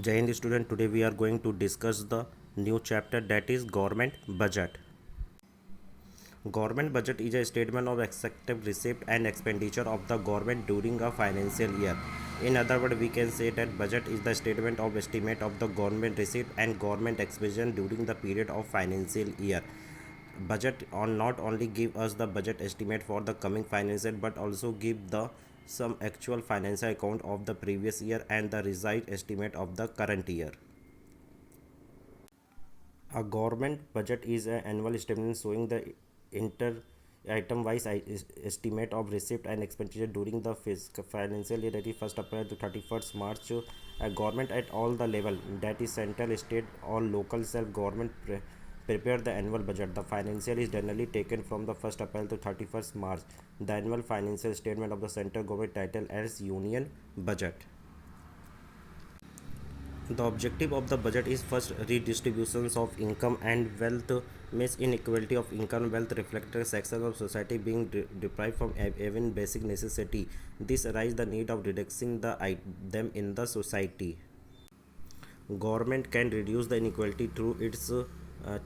Jai Hind student, today we are going to discuss the new chapter, that is government budget. Government budget is a statement of expected receipt and expenditure of the government during a financial year. In other words, we can say that budget is the statement of estimate of the government receipt and government expenditure during the period of financial year. Budget on not only give us the budget estimate for the coming financial but also give the some actual financial account of the previous year and the result estimate of the current year. A government budget is an annual statement showing the inter item-wise estimate of receipt and expenditure during the financial year, that is 1st April to 31st March. A government at all the level, that is central, state or local self-government, prepare the annual budget. The financial is generally taken from the 1st April to 31st March. The annual financial statement of the central government title as Union Budget. The objective of the budget is first redistributions of income and wealth, means inequality of income and wealth reflected sections of society being deprived from even basic necessity. This arises the need of reducing them in the society. Government can reduce the inequality through its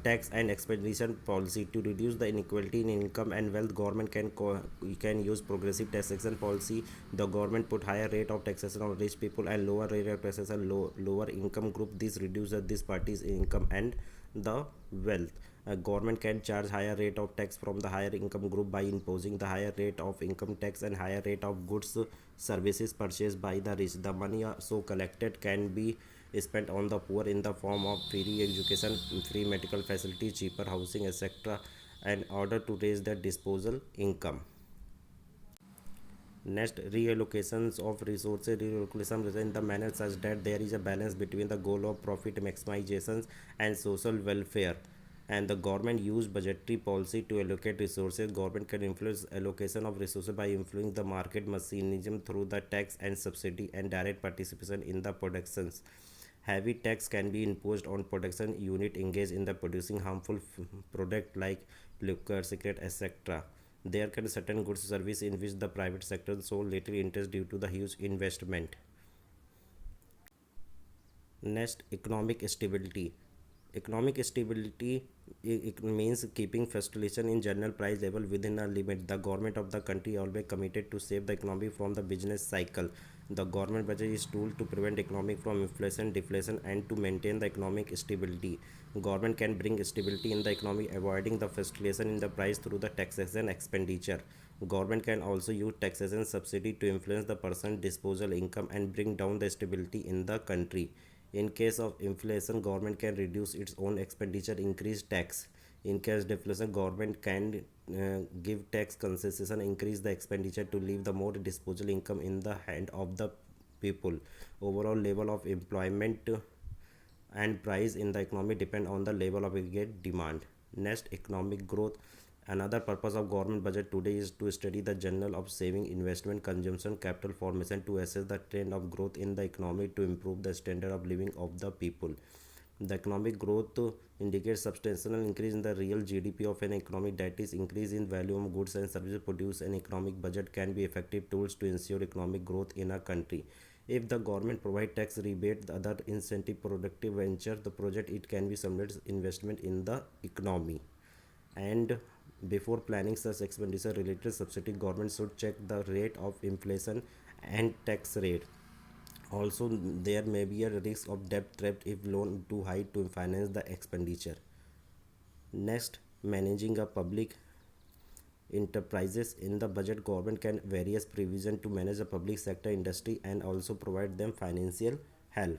tax and expenditure policy. To reduce the inequality in income and wealth, government can use progressive taxation policy. The government put higher rate of taxation on rich people and lower rate of taxation on lower income group. This reduces this party's income and the wealth. A government can charge higher rate of tax from the higher income group by imposing the higher rate of income tax and higher rate of goods services purchased by the rich. The money so collected can be spent on the poor in the form of free education, free medical facilities, cheaper housing, etc., in order to raise their disposal income. Next, reallocations of resources. Reallocation is in the manner such that there is a balance between the goal of profit maximization and social welfare. And the government use budgetary policy to allocate resources. Government can influence allocation of resources by influencing the market mechanism through the tax and subsidy and direct participation in the productions. Heavy tax can be imposed on production unit engaged in the producing harmful product like liquor, cigarette, etc. There can be certain goods service in which the private sector show little interest due to the huge investment. Next, economic stability. Economic stability it means keeping fluctuation in general price level within a limit. The government of the country always committed to save the economy from the business cycle. The government budget is tool to prevent economic from inflation, deflation, and to maintain the economic stability. Government can bring stability in the economy, avoiding the fluctuation in the price through the taxation expenditure. Government can also use taxation subsidy to influence the person's disposable income and bring down the stability in the country. In case of inflation, government can reduce its own expenditure, increase tax. In case of deflation, government can give tax concession, increase the expenditure to leave the more disposable income in the hand of the people. Overall level of employment and price in the economy depend on the level of aggregate demand. Next, economic growth. Another purpose of government budget today is to study the journal of saving, investment, consumption, capital formation to assess the trend of growth in the economy to improve the standard of living of the people. The economic growth indicates substantial increase in the real GDP of an economy, that is increase in value of goods and services produced. An economic budget can be effective tools to ensure economic growth in a country. If the government provide tax rebate, the other incentive productive venture, the project it can be stimulates investment in the economy. And before planning such expenditure related subsidy, government should check the rate of inflation and tax rate. Also, there may be a risk of debt trap if loan too high to finance the expenditure. Next, managing a public enterprises. In the budget, government can various provision to manage the public sector industry and also provide them financial help.